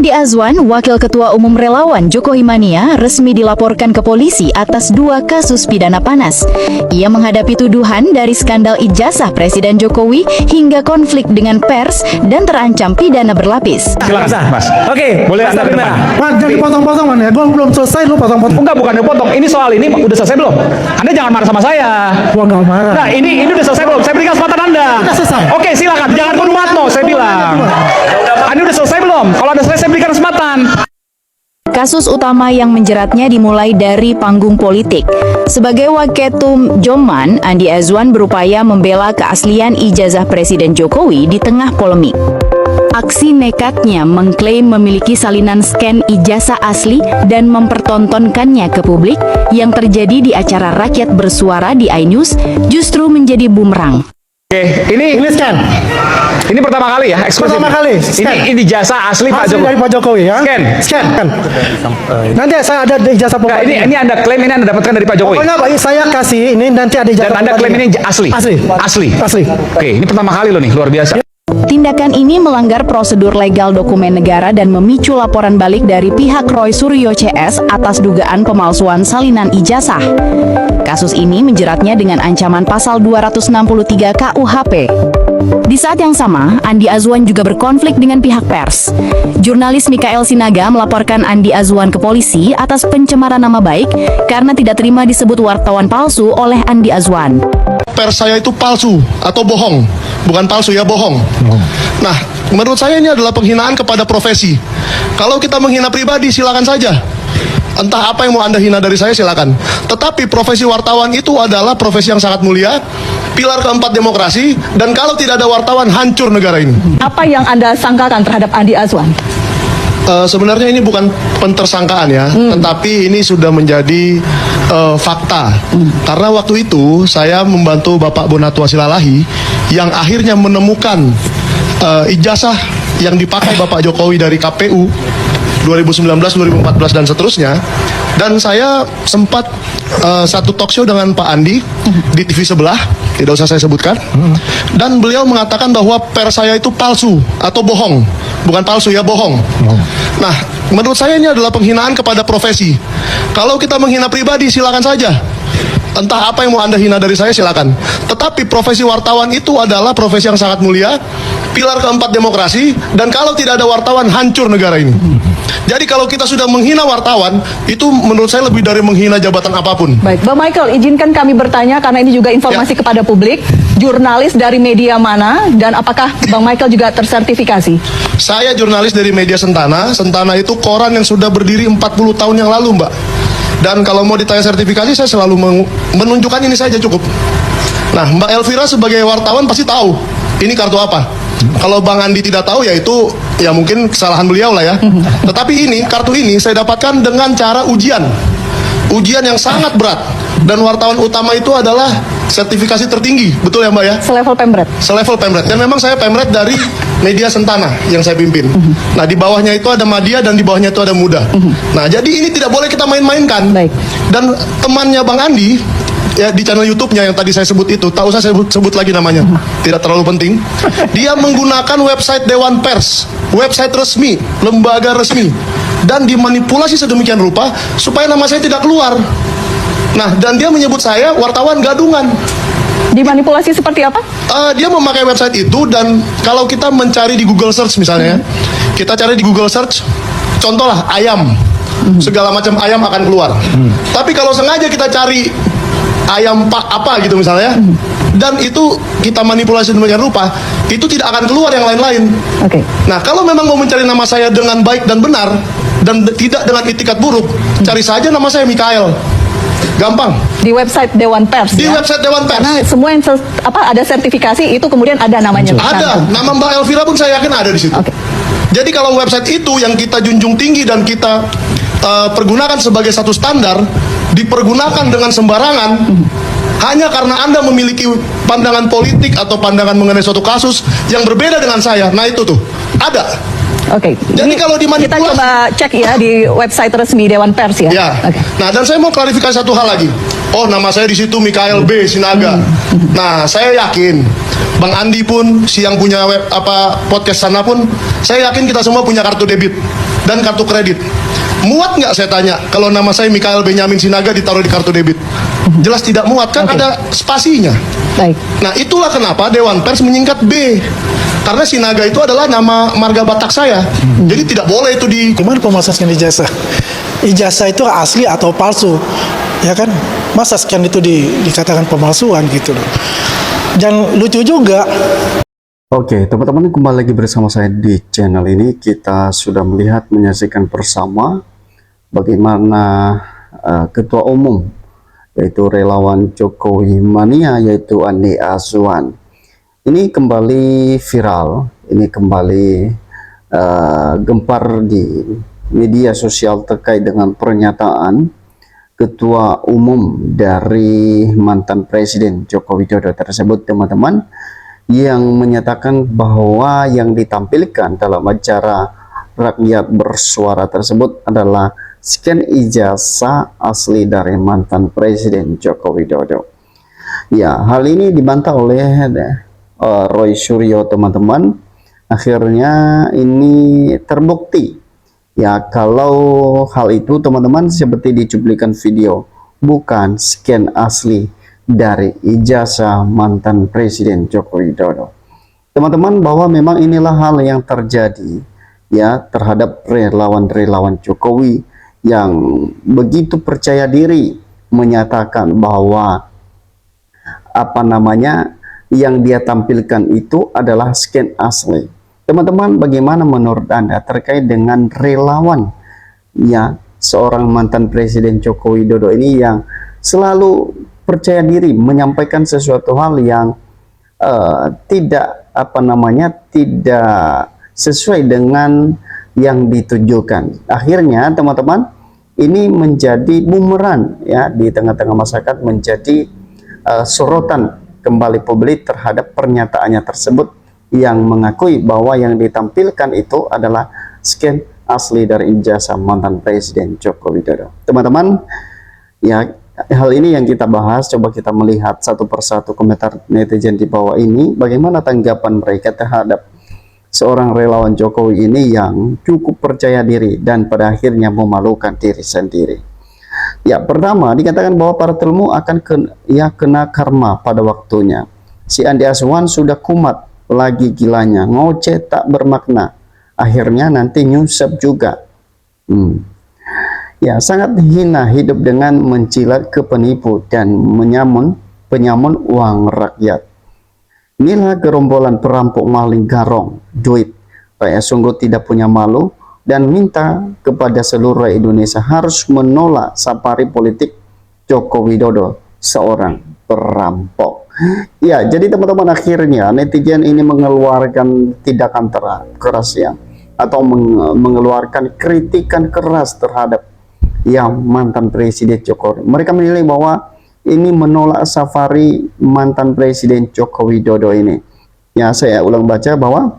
Andi Azwan, Wakil Ketua Umum Relawan Jokowi Mania, resmi dilaporkan ke polisi atas 2 kasus pidana panas. Ia menghadapi tuduhan dari skandal ijazah Presiden Jokowi hingga konflik dengan pers dan terancam pidana berlapis. Silakan, Mas. Oke, boleh Anda ke depan. Mas, jangan dipotong-potong, Man. Ya, gua belum selesai, lu potong-potong. Enggak, bukan dipotong. Ini soal ini udah selesai belum? Anda jangan marah sama saya. Gua nggak marah. Nah, ini udah selesai belum? Saya berikan kesempatan Anda. Udah selesai. Oke, silakan. Jangan penuh matno, saya bilang. Anda udah selesai belum? Kalau udah selesai, saya berikan kesempatan. Kasus utama yang menjeratnya dimulai dari panggung politik. Sebagai Waketum Joman, Andi Azwan berupaya membela keaslian ijazah Presiden Jokowi di tengah polemik. Aksi nekatnya mengklaim memiliki salinan scan ijazah asli dan mempertontonkannya ke publik yang terjadi di acara Rakyat Bersuara di iNews justru menjadi bumerang. Oke, ini scan. Ini pertama kali ya, eksklusif. Pertama kali, scan. Ini ijazah asli Pak Hasil Jokowi. dari Pak Jokowi ya. Scan. Kan. Nanti saya ada ijazah Enggak, pokoknya. ini Anda klaim ini Anda dapatkan dari Pak Jokowi. Pokoknya Pak, saya kasih ini nanti ada ijazah. Dan Anda klaim ini asli. Asli. Oke, ini pertama kali loh nih, luar biasa. Tindakan ini melanggar prosedur legal dokumen negara dan memicu laporan balik dari pihak Roy Suryo CS atas dugaan pemalsuan salinan ijazah. Kasus ini menjeratnya dengan ancaman pasal 263 KUHP. Di saat yang sama, Andi Azwan juga berkonflik dengan pihak pers. Jurnalis Mikael Sinaga melaporkan Andi Azwan ke polisi atas pencemaran nama baik karena tidak terima disebut wartawan palsu oleh Andi Azwan. Pers saya itu palsu atau bohong, bukan palsu ya, bohong. Nah, menurut saya ini adalah penghinaan kepada profesi. Kalau kita menghina pribadi, silakan saja. Entah apa yang mau Anda hina dari saya, silakan. Tetapi profesi wartawan itu adalah profesi yang sangat mulia, pilar keempat demokrasi, dan kalau tidak ada wartawan, hancur negara ini. Apa yang Anda sangkakan terhadap Andi Azwan? Sebenarnya ini bukan pentersangkaan ya, tetapi ini sudah menjadi fakta. Karena waktu itu saya membantu Bapak Bonatua Silalahi yang akhirnya menemukan ijazah yang dipakai Bapak Jokowi dari KPU 2019, 2014 dan seterusnya. Dan saya sempat satu talk show dengan Pak Andi di TV sebelah, tidak usah saya sebutkan. Dan beliau mengatakan bahwa pers saya itu palsu atau bohong, bukan palsu ya, bohong. Nah, menurut saya ini adalah penghinaan kepada profesi. Kalau kita menghina pribadi, silakan saja. Entah apa yang mau Anda hina dari saya, silakan. Tetapi profesi wartawan itu adalah profesi yang sangat mulia, pilar keempat demokrasi, dan kalau tidak ada wartawan, hancur negara ini. Jadi kalau kita sudah menghina wartawan, itu menurut saya lebih dari menghina jabatan apapun. Baik, Bang Michael, izinkan kami bertanya karena ini juga informasi kepada publik. Jurnalis dari media mana dan apakah Bang Michael juga tersertifikasi? Saya jurnalis dari media Sentana. Sentana itu koran yang sudah berdiri 40 tahun yang lalu, Mbak. Dan kalau mau ditanya sertifikasi, saya selalu menunjukkan ini saja cukup. Nah, Mbak Elvira sebagai wartawan pasti tahu ini kartu apa. Kalau Bang Andi tidak tahu, ya itu ya mungkin kesalahan beliau lah ya. Tetapi ini, kartu ini saya dapatkan dengan cara ujian. Ujian yang sangat berat. Dan wartawan utama itu adalah sertifikasi tertinggi, betul ya Mbak ya? Selevel Pemret. Selevel Pemret. Dan memang saya Pemret dari media Sentana yang saya pimpin. Nah, di bawahnya itu ada Madya dan di bawahnya itu ada Muda. Nah, jadi ini tidak boleh kita main-mainkan. Baik. Dan temannya Bang Andi, ya di channel YouTube-nya yang tadi saya sebut itu, tak usah saya sebut lagi namanya, tidak terlalu penting. Dia menggunakan website Dewan Pers, website resmi, lembaga resmi, dan dimanipulasi sedemikian rupa supaya nama saya tidak keluar. Nah, dan dia menyebut saya wartawan gadungan. Dimanipulasi seperti apa? Dia memakai website itu, dan kalau kita mencari di Google Search misalnya, kita cari di Google Search, contohlah ayam, segala macam ayam akan keluar. Tapi kalau sengaja kita cari ayam pak apa gitu misalnya, dan itu kita manipulasi demikian rupa, itu tidak akan keluar yang lain-lain. Oke. Nah, kalau memang mau mencari nama saya dengan baik dan benar, dan tidak dengan itikat buruk, cari saja nama saya Mikael. Gampang. Di website Dewan Pers. Di ya? website Dewan Pers. Karena semua yang ada sertifikasi itu kemudian ada namanya. Ada, nama Mbak Elvira pun saya yakin ada di situ. Oke. Jadi kalau website itu yang kita junjung tinggi dan kita pergunakan sebagai satu standar, dipergunakan dengan sembarangan, hanya karena Anda memiliki pandangan politik atau pandangan mengenai suatu kasus yang berbeda dengan saya, nah itu tuh ada. Oke. Jadi Ini kalau dimanipulasi, kita coba cek ya di website resmi Dewan Pers ya. ya. Oke. Nah, dan saya mau klarifikasi satu hal lagi. Oh, nama saya di situ Mikael B Sinaga. Nah, saya yakin Bang Andi pun, si yang punya podcast sana pun, saya yakin kita semua punya kartu debit. dan kartu kredit. Muat nggak saya tanya kalau nama saya Mikael Benyamin Sinaga ditaruh di kartu debit? Jelas tidak muat, kan ada spasinya. Baik. Nah itulah kenapa Dewan Pers menyingkat B, karena Sinaga itu adalah nama marga Batak saya. Jadi tidak boleh itu di... Gimana pemasakan ijazah? Ijazah itu asli atau palsu? Ya kan? Masa sekian itu dikatakan pemalsuan gitu loh. Dan lucu juga. Oke, teman-teman, kembali lagi bersama saya di channel ini. Kita sudah melihat, menyaksikan bersama bagaimana Ketua Umum yaitu relawan Jokowi Mania, yaitu Andi Azwan, ini kembali viral, ini kembali gempar di media sosial terkait dengan pernyataan Ketua Umum dari mantan Presiden Joko Widodo tersebut, teman-teman, yang menyatakan bahwa yang ditampilkan dalam acara Rakyat Bersuara tersebut adalah scan ijazah asli dari mantan Presiden Joko Widodo. Ya, hal ini dibantah oleh Roy Suryo, teman-teman. Akhirnya ini terbukti. Ya, kalau hal itu, teman-teman, seperti di cuplikan video, bukan scan asli dari ijazah mantan Presiden Joko Widodo. Teman-teman, bahwa memang inilah hal yang terjadi ya terhadap relawan-relawan Jokowi yang begitu percaya diri menyatakan bahwa yang dia tampilkan itu adalah scan asli. Teman-teman, bagaimana menurut Anda terkait dengan relawan ya seorang mantan Presiden Joko Widodo ini yang selalu percaya diri menyampaikan sesuatu hal yang tidak sesuai dengan yang ditujukan. Akhirnya, teman-teman, ini menjadi bumerang ya di tengah-tengah masyarakat, menjadi sorotan kembali publik terhadap pernyataannya tersebut yang mengakui bahwa yang ditampilkan itu adalah scan asli dari ijazah mantan Presiden Joko Widodo. Teman-teman, ya hal ini yang kita bahas, coba kita melihat satu persatu komentar netizen di bawah ini, bagaimana tanggapan mereka terhadap seorang relawan Jokowi ini yang cukup percaya diri dan pada akhirnya memalukan diri sendiri. Ya, pertama dikatakan bahwa para ilmu akan kena karma pada waktunya. Si Andi Azwan sudah kumat, lagi gilanya, ngoceh tak bermakna, akhirnya nanti nyusap juga. Ya, sangat hina hidup dengan mencilat ke penipu dan penyamun uang rakyat. Inilah gerombolan perampok maling garong duit. Rakyat sungguh tidak punya malu dan minta kepada seluruh Indonesia harus menolak safari politik Joko Widodo, seorang perampok. Ya, jadi teman-teman, akhirnya netizen ini mengeluarkan tindakan keras ya, atau mengeluarkan kritikan keras terhadap yang mantan Presiden Jokowi. Mereka menilai bahwa ini menolak safari mantan Presiden Joko Widodo ini. Ya, saya ulang baca bahwa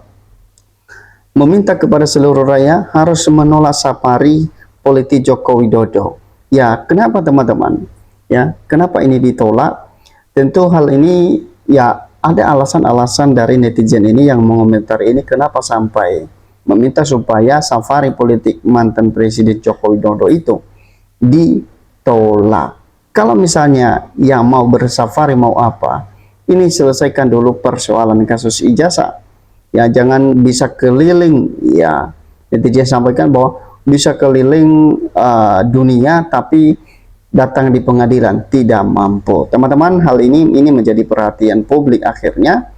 meminta kepada seluruh rakyat harus menolak safari politik Joko Widodo. Ya, kenapa teman-teman? Ya, kenapa ini ditolak? Tentu hal ini ya ada alasan-alasan dari netizen ini yang mengomentar ini, kenapa sampai meminta supaya safari politik mantan Presiden Joko Widodo itu ditolak. Kalau misalnya ya mau bersafari mau apa, ini selesaikan dulu persoalan kasus ijazah. Ya, jangan bisa keliling ya. Netizen sampaikan bahwa bisa keliling dunia tapi datang di pengadilan tidak mampu. Teman-teman, hal ini menjadi perhatian publik akhirnya,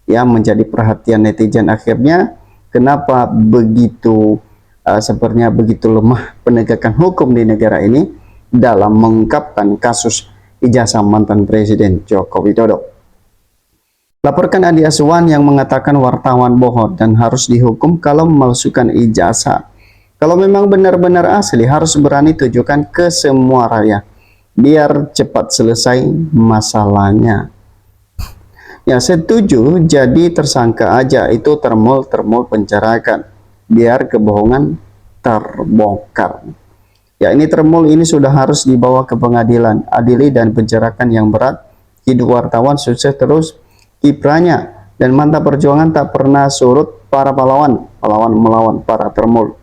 ya menjadi perhatian netizen akhirnya. Kenapa begitu sepertinya begitu lemah penegakan hukum di negara ini dalam mengungkapkan kasus ijazah mantan Presiden Joko Widodo. Laporkan Andi Azwan yang mengatakan wartawan bohong dan harus dihukum kalau memalsukan ijazah. Kalau memang benar-benar asli harus berani tunjukkan ke semua rakyat biar cepat selesai masalahnya. Ya, setuju, jadi tersangka aja, itu termol penjarakan biar kebohongan terbongkar. Ya, ini termol ini sudah harus dibawa ke pengadilan, adili dan penjarakan yang berat. Hidup wartawan sukses terus kiprahnya dan mantap perjuangan tak pernah surut para pahlawan melawan para termol.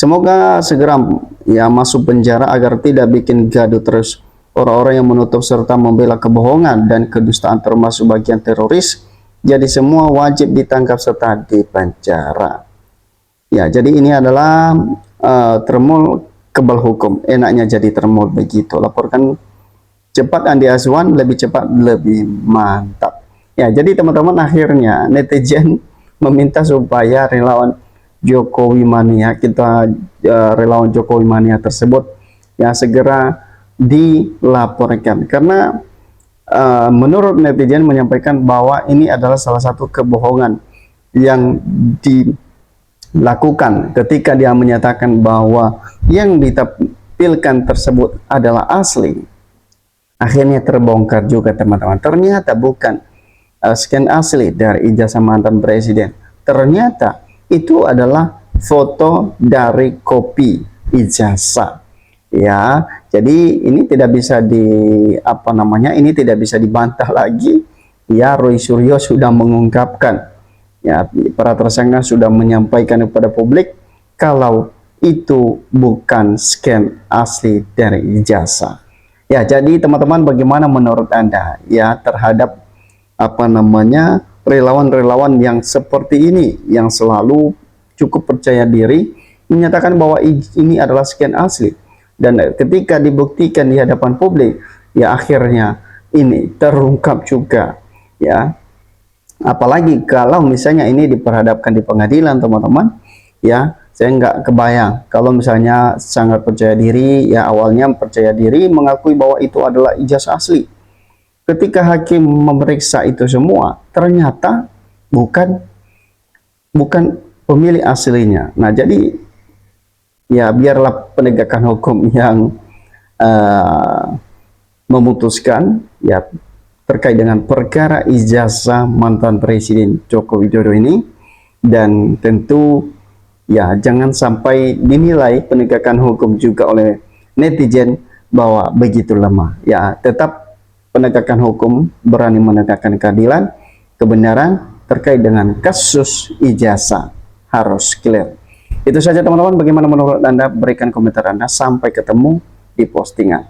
Semoga segera ya masuk penjara agar tidak bikin gaduh terus orang-orang yang menutup serta membela kebohongan dan kedustaan termasuk bagian teroris. Jadi semua wajib ditangkap serta dipenjara. Ya, jadi ini adalah termul kebal hukum. Enaknya jadi termul begitu. Laporkan cepat Andi Azwan, lebih cepat lebih mantap. Ya, jadi teman-teman, akhirnya netizen meminta supaya relawan Jokowi Mania, relawan Jokowi Mania tersebut ya segera dilaporkan, karena menurut netizen menyampaikan bahwa ini adalah salah satu kebohongan yang dilakukan ketika dia menyatakan bahwa yang ditampilkan tersebut adalah asli. Akhirnya terbongkar juga teman-teman, ternyata bukan scan asli dari ijazah mantan presiden, ternyata itu adalah foto dari kopi ijazah. Ya, jadi ini tidak bisa ini tidak bisa dibantah lagi. Ya, Roy Suryo sudah mengungkapkan, ya, para tersangka sudah menyampaikan kepada publik kalau itu bukan scan asli dari ijazah. Ya, jadi teman-teman, bagaimana menurut Anda ya terhadap relawan-relawan yang seperti ini, yang selalu cukup percaya diri menyatakan bahwa ini adalah scan asli, dan ketika dibuktikan di hadapan publik ya akhirnya ini terungkap juga ya. Apalagi kalau misalnya ini diperhadapkan di pengadilan teman-teman ya, saya nggak kebayang kalau misalnya sangat percaya diri ya, awalnya percaya diri mengakui bahwa itu adalah ijazah asli. Ketika hakim memeriksa itu semua, ternyata bukan pemilik aslinya. Nah, jadi ya biarlah penegakan hukum yang memutuskan ya terkait dengan perkara ijazah mantan Presiden Joko Widodo ini, dan tentu ya jangan sampai dinilai penegakan hukum juga oleh netizen bahwa begitu lemah. Ya, tetap penegakan hukum berani menegakkan keadilan, kebenaran terkait dengan kasus ijazah harus clear. Itu saja teman-teman, bagaimana menurut Anda? Berikan komentar Anda. Sampai ketemu di postingan.